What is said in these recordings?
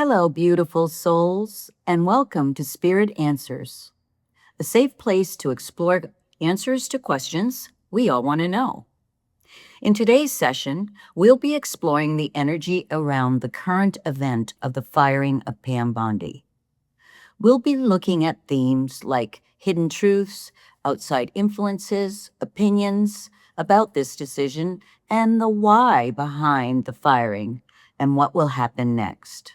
Hello, beautiful souls, and welcome to Spirit Answers, a safe place to explore answers to questions we all want to know. In today's session, we'll be exploring the energy around the current event of the firing of Pam Bondi. We'll be looking at themes like hidden truths, outside influences, opinions about this decision, and the why behind the firing and what will happen next.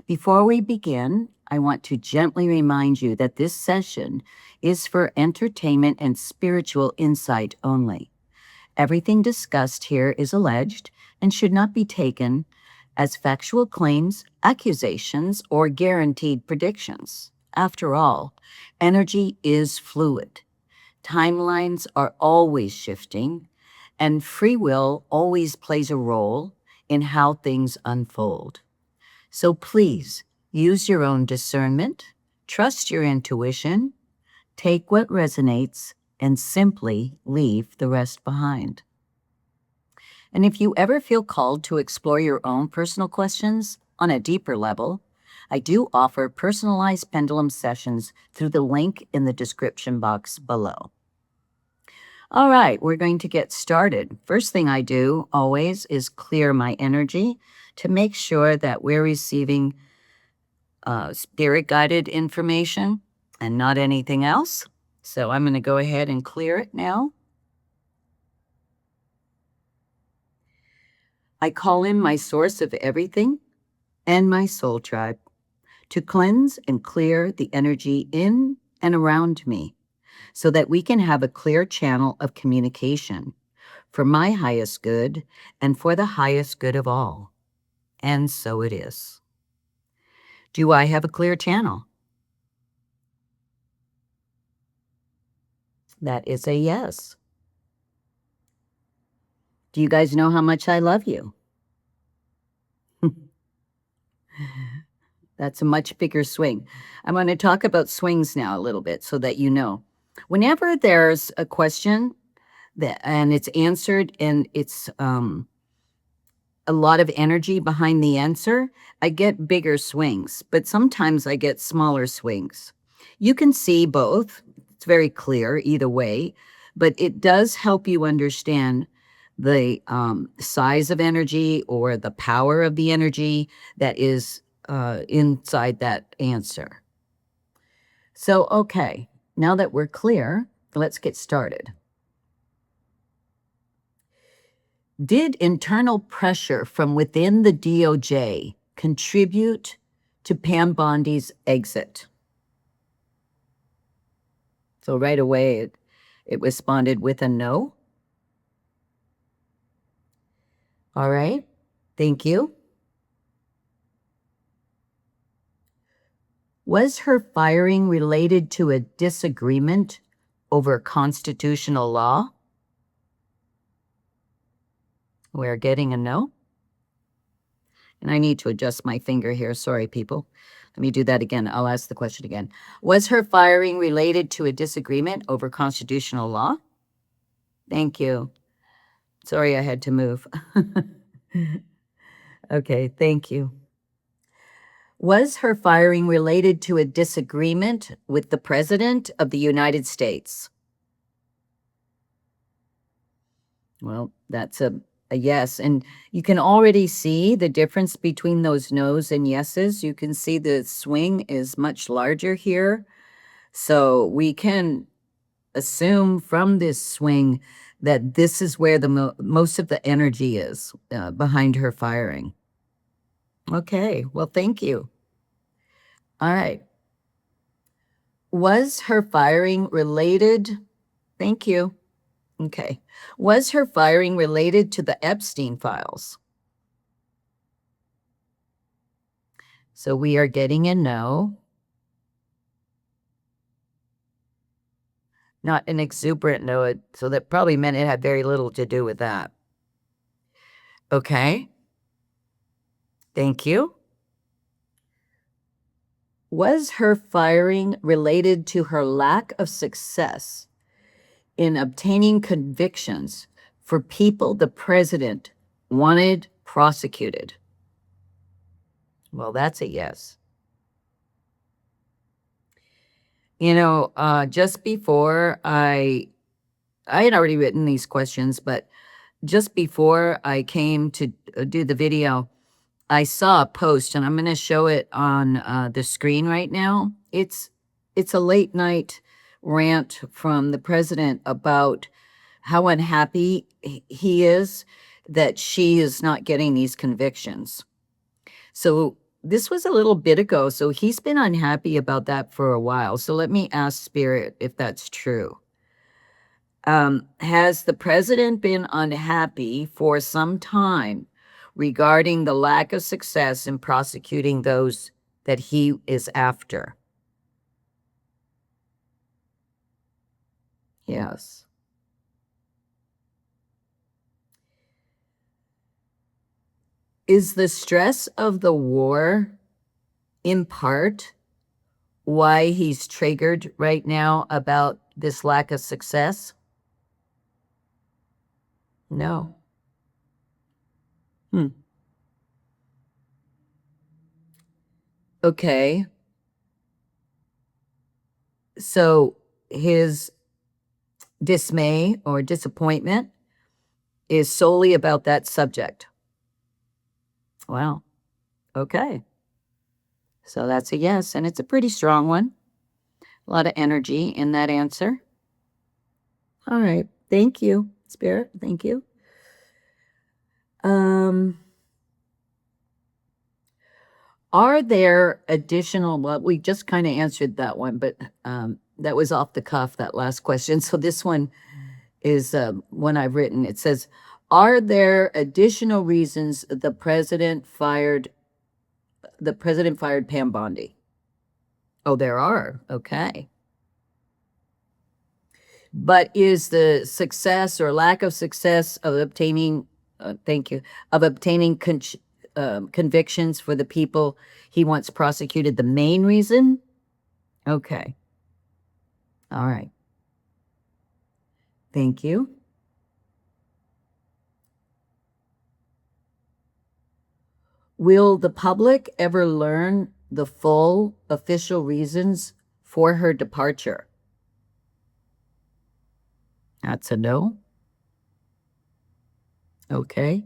Before we begin, I want to gently remind you that this session is for entertainment and spiritual insight only. Everything discussed here is alleged and should not be taken as factual claims, accusations, or guaranteed predictions. After all, energy is fluid. Timelines are always shifting, and free will always plays a role in how things unfold. So please use your own discernment, trust your intuition, take what resonates, and simply leave the rest behind. And if you ever feel called to explore your own personal questions on a deeper level, I do offer personalized pendulum sessions through the link in the description box below. All right, we're going to get started. First thing I do always is clear my energy to make sure that we're receiving spirit-guided information and not anything else. So I'm going to go ahead and clear it now. I call in my source of everything and my soul tribe to cleanse and clear the energy in and around me so that we can have a clear channel of communication for my highest good and for the highest good of all. And so it is. Do I have a clear channel? That is a yes. Do you guys know how much I love you? That's a much bigger swing. I'm going to talk about swings now a little bit so that you know. Whenever there's a question and it's answered and it's a lot of energy behind the answer, I get bigger swings, but sometimes I get smaller swings. You can see both. It's very clear either way, but it does help you understand the size of energy or the power of the energy that is inside that answer. So, okay, now that we're clear, let's get started. Did internal pressure from within the DOJ contribute to Pam Bondi's exit? So right away, it responded with a no. All right, thank you. Was her firing related to a disagreement over constitutional law? We're getting a no. And I need to adjust my finger here. Sorry, people. Let me do that again. I'll ask the question again. Was her firing related to a disagreement over constitutional law? Thank you. Sorry, I had to move. Okay, thank you. Was her firing related to a disagreement with the President of the United States? Well, that's a yes. And you can already see the difference between those no's and yeses. You can see the swing is much larger here. So we can assume from this swing that this is where the most of the energy is behind her firing. Okay, well, thank you. All right. Was her firing related? Thank you. Okay. Was her firing related to the Epstein files? So we are getting a no. Not an exuberant no, so that probably meant it had very little to do with that. Okay. Thank you. Was her firing related to her lack of success in obtaining convictions for people the president wanted prosecuted? Well, that's a yes. Just before I had already written these questions, but just before I came to do the video, I saw a post, and I'm going to show it on the screen right now. It's a late night rant from the president about how unhappy he is that she is not getting these convictions. So this was a little bit ago, so he's been unhappy about that for a while. So let me ask Spirit if that's true. Has the president been unhappy for some time regarding the lack of success in prosecuting those that he is after? Yes. Is the stress of the war in part why he's triggered right now about this lack of success? No. Hmm. Okay. So his dismay or disappointment is solely about that subject. Wow. Okay. So that's a yes, and it's a pretty strong one. A lot of energy in that answer. All right. Thank you, Spirit. Thank you. Um, are there additional, well, we just kind of answered that one, but that was off the cuff, that last question. So this one is one I've written. It says, are there additional reasons the president fired Pam Bondi? Oh, there are. Okay. But is the success or lack of success of obtaining, thank you, of obtaining convictions for the people he wants prosecuted the main reason? Okay. All right. Thank you. Will the public ever learn the full official reasons for her departure? That's a no. Okay.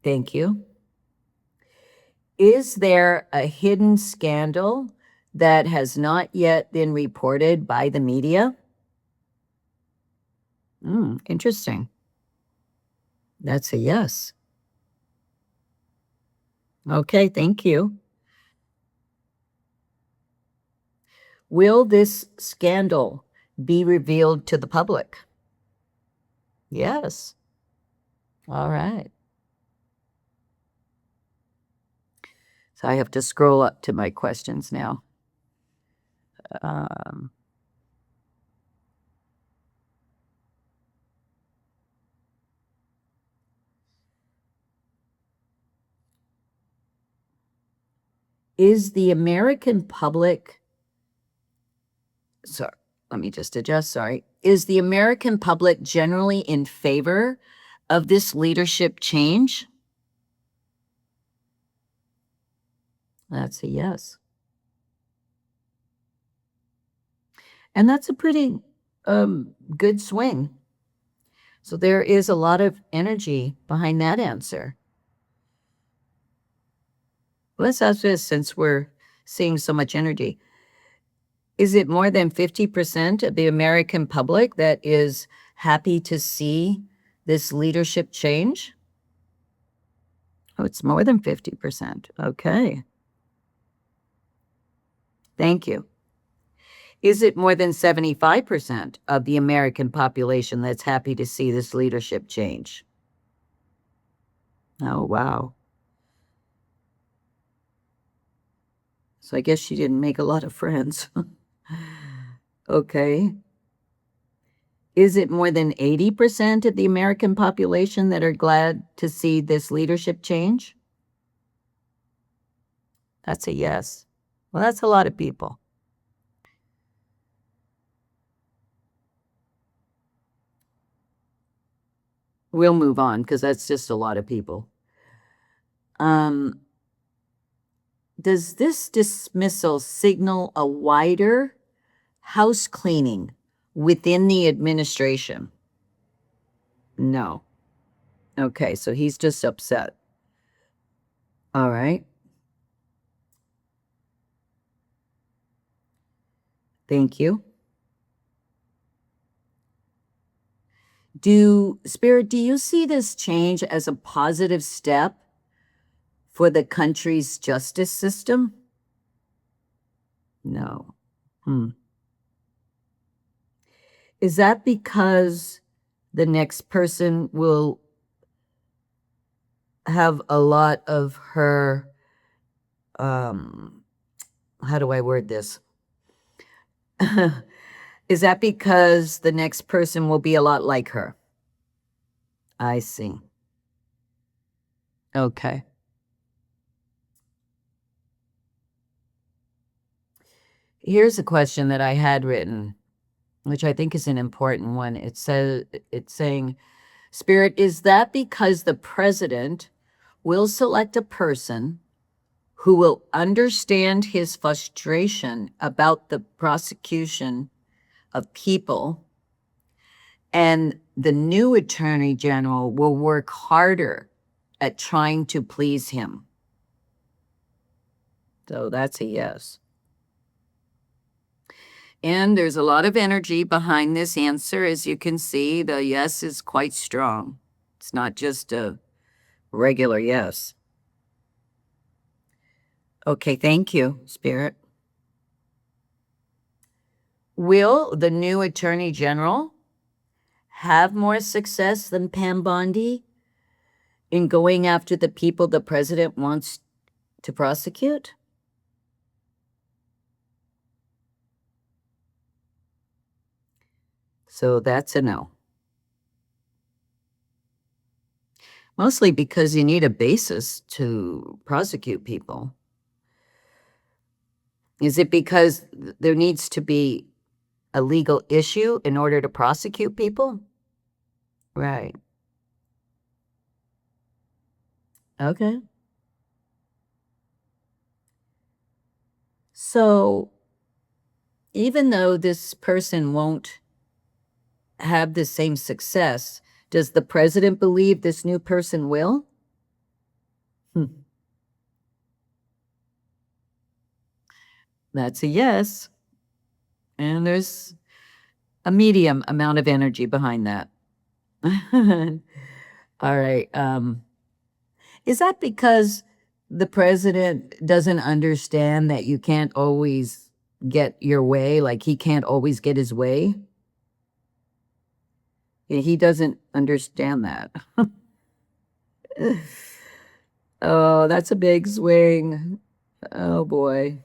Thank you. Is there a hidden scandal that has not yet been reported by the media? Interesting. That's a yes. Okay, thank you. Will this scandal be revealed to the public? Yes. All right. So I have to scroll up to my questions now. Um, is the American public, sorry, let me just adjust, sorry. Is the American public generally in favor of this leadership change? That's a yes. And that's a pretty good swing. So there is a lot of energy behind that answer. Let's ask this since we're seeing so much energy. Is it more than 50% of the American public that is happy to see this leadership change? Oh, it's more than 50%. Okay. Thank you. Is it more than 75% of the American population that's happy to see this leadership change? Oh, wow. So I guess she didn't make a lot of friends. Okay. Is it more than 80% of the American population that are glad to see this leadership change? That's a yes. Well, that's a lot of people. We'll move on because that's just a lot of people. Does this dismissal signal a wider house cleaning within the administration? No. Okay, so he's just upset. All right. Thank you. Spirit, do you see this change as a positive step for the country's justice system? No. Is that because the next person will have a lot of her, how do I word this? Is that because the next person will be a lot like her? I see. Okay. Here's a question that I had written, which I think is an important one. It says, it's saying, Spirit, is that because the president will select a person who will understand his frustration about the prosecution of people, and the new attorney general will work harder at trying to please him? So that's a yes. And there's a lot of energy behind this answer. As you can see, the yes is quite strong. It's not just a regular yes. Okay, thank you, Spirit. Will the new attorney general have more success than Pam Bondi in going after the people the president wants to prosecute? So that's a no. Mostly because you need a basis to prosecute people. Is it because there needs to be a legal issue in order to prosecute people? Right. Okay. So even though this person won't have the same success, does the president believe this new person will? Hmm. That's a yes. And there's a medium amount of energy behind that. All right. Is that because the president doesn't understand that you can't always get your way? Like he can't always get his way? He doesn't understand that. Oh, that's a big swing. Oh boy.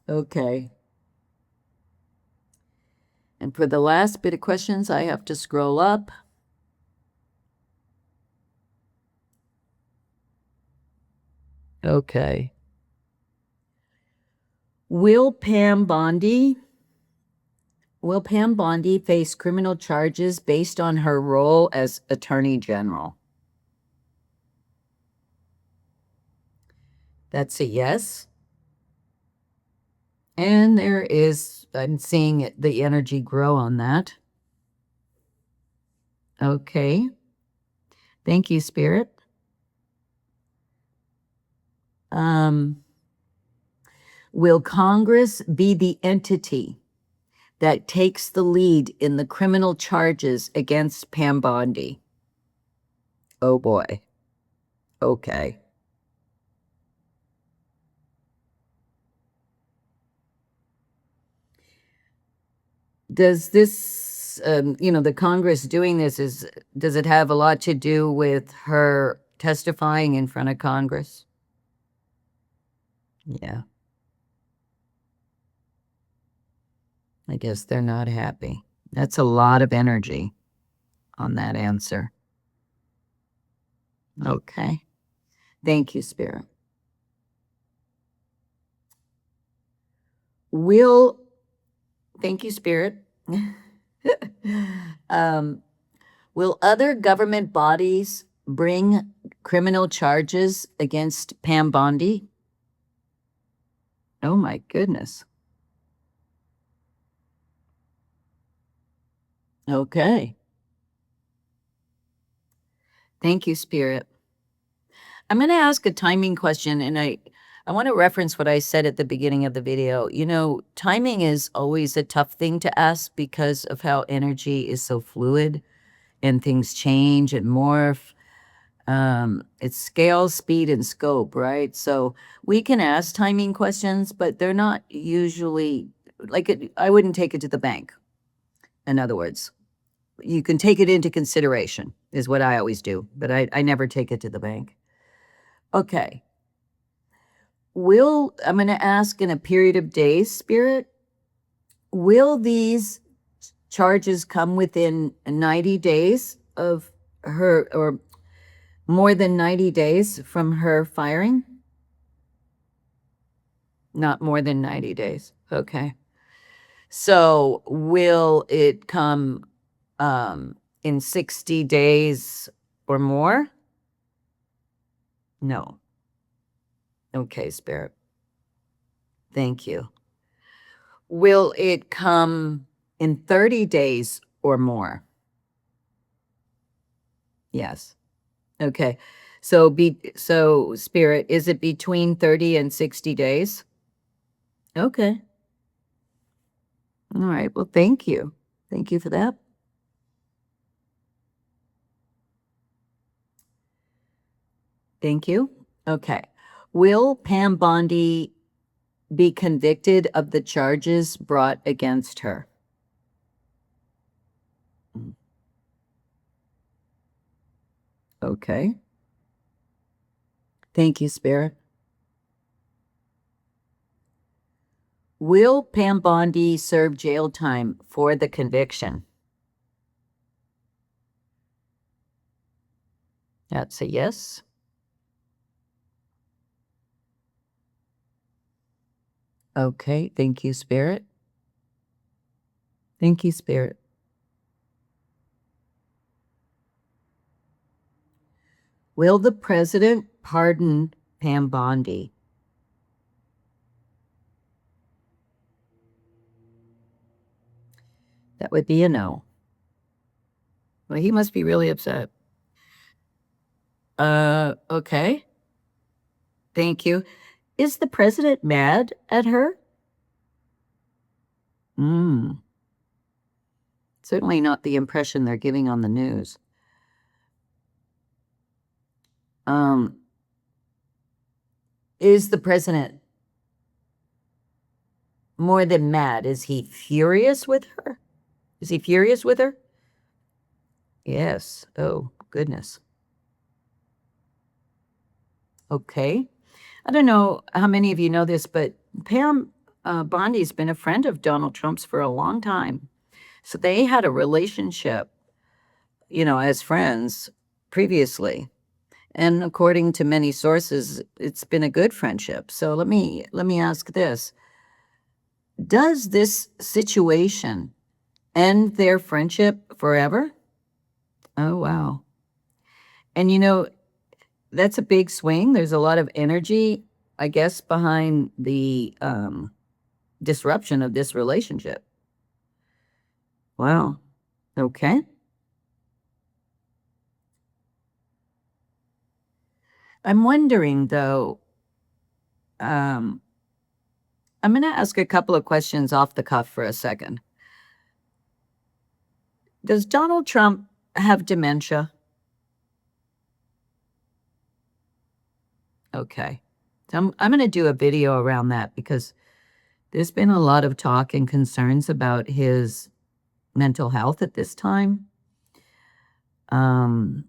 Okay. And for the last bit of questions, I have to scroll up. Okay. Will Pam Bondi face criminal charges based on her role as Attorney General? That's a yes. And I'm seeing the energy grow on that. Okay. Thank you, Spirit. Will Congress be the entity that takes the lead in the criminal charges against Pam Bondi? Oh boy. Okay. Does this, the Congress doing this does it have a lot to do with her testifying in front of Congress? Yeah. I guess they're not happy. That's a lot of energy on that answer. Okay. Thank you, Spirit. Thank you, Spirit. um, will other government bodies bring criminal charges against Pam Bondi? Oh my goodness. Okay. Thank you, Spirit. I'm going to ask a timing question, and I want to reference what I said at the beginning of the video. You know, timing is always a tough thing to ask because of how energy is so fluid and things change and morph. It's scale, speed, and scope, right? So we can ask timing questions, but they're not usually I wouldn't take it to the bank. In other words, you can take it into consideration, is what I always do, but I never take it to the bank. Okay. I'm going to ask in a period of days, Spirit, will these charges come within 90 days of her, or more than 90 days from her firing? Not more than 90 days. Okay. So will it come in 60 days or more? No. Okay, Spirit. Thank you. Will it come in 30 days or more? Yes. Okay. So Spirit, is it between 30 and 60 days? Okay. All right. Well, thank you. Thank you for that. Thank you. Okay. Will Pam Bondi be convicted of the charges brought against her? Okay. Thank you, Spirit. Will Pam Bondi serve jail time for the conviction? That's a yes. Okay. Thank you, Spirit. Thank you, Spirit. Will the president pardon Pam Bondi? That would be a no. Well, he must be really upset. Okay. Thank you. Is the president mad at her? Hmm. Certainly not the impression they're giving on the news. Um, is the president more than mad? Is he furious with her? Is he furious with her? Yes. Oh, goodness. Okay. I don't know how many of you know this, but Pam Bondi's been a friend of Donald Trump's for a long time. So they had a relationship, you know, as friends previously. And according to many sources, it's been a good friendship. So let me ask this. Does this situation end their friendship forever? Oh, wow. And you know, that's a big swing. There's a lot of energy, I guess, behind the disruption of this relationship. Wow. Okay. I'm wondering though, um, I'm going to ask a couple of questions off the cuff for a second. Does Donald Trump have dementia? Okay. So I'm going to do a video around that because there's been a lot of talk and concerns about his mental health at this time. Um,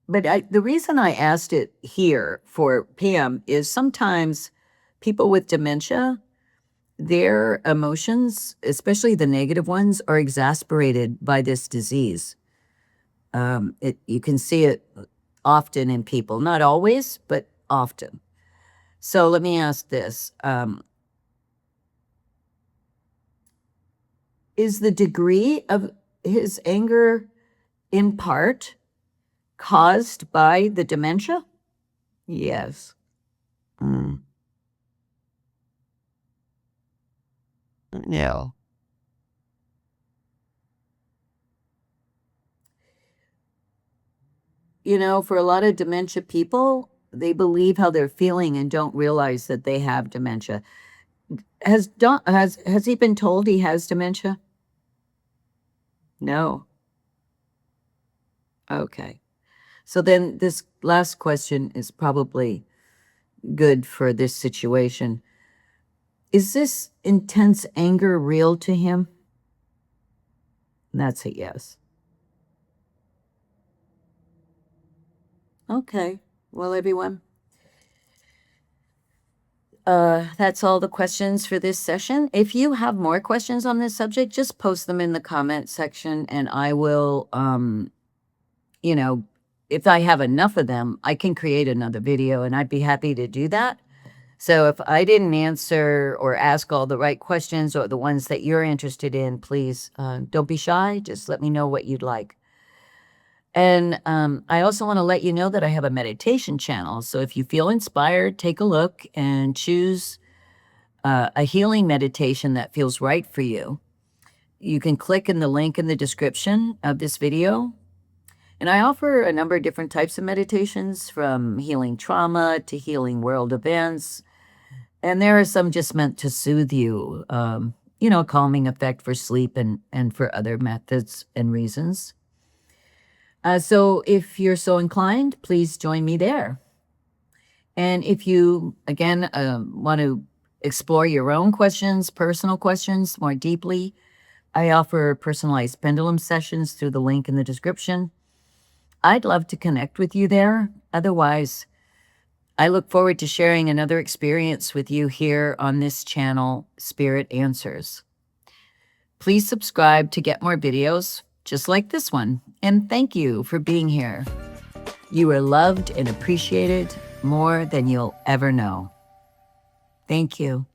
the reason I asked it here for Pam is sometimes people with dementia, their emotions, especially the negative ones, are exasperated by this disease. You can see it often in people, not always, but often. So let me ask this. Is the degree of his anger in part caused by the dementia? Yes. Mm. Yeah. You know, for a lot of dementia people, they believe how they're feeling and don't realize that they have dementia. Has he been told he has dementia? No. Okay. So then this last question is probably good for this situation. Is this intense anger real to him? That's a yes. Okay. Well, everyone, that's all the questions for this session. If you have more questions on this subject, just post them in the comment section and I will, you know, if I have enough of them, I can create another video and I'd be happy to do that. So if I didn't answer or ask all the right questions or the ones that you're interested in, please don't be shy. Just let me know what you'd like. And I also want to let you know that I have a meditation channel. So if you feel inspired, take a look and choose a healing meditation that feels right for you. You can click in the link in the description of this video. And I offer a number of different types of meditations, from healing trauma to healing world events. And there are some just meant to soothe you, a calming effect for sleep and for other methods and reasons. So if you're so inclined, please join me there. And if you, again, want to explore your own questions, personal questions more deeply, I offer personalized pendulum sessions through the link in the description. I'd love to connect with you there. Otherwise, I look forward to sharing another experience with you here on this channel, Spirit Answers. Please subscribe to get more videos just like this one. And thank you for being here. You are loved and appreciated more than you'll ever know. Thank you.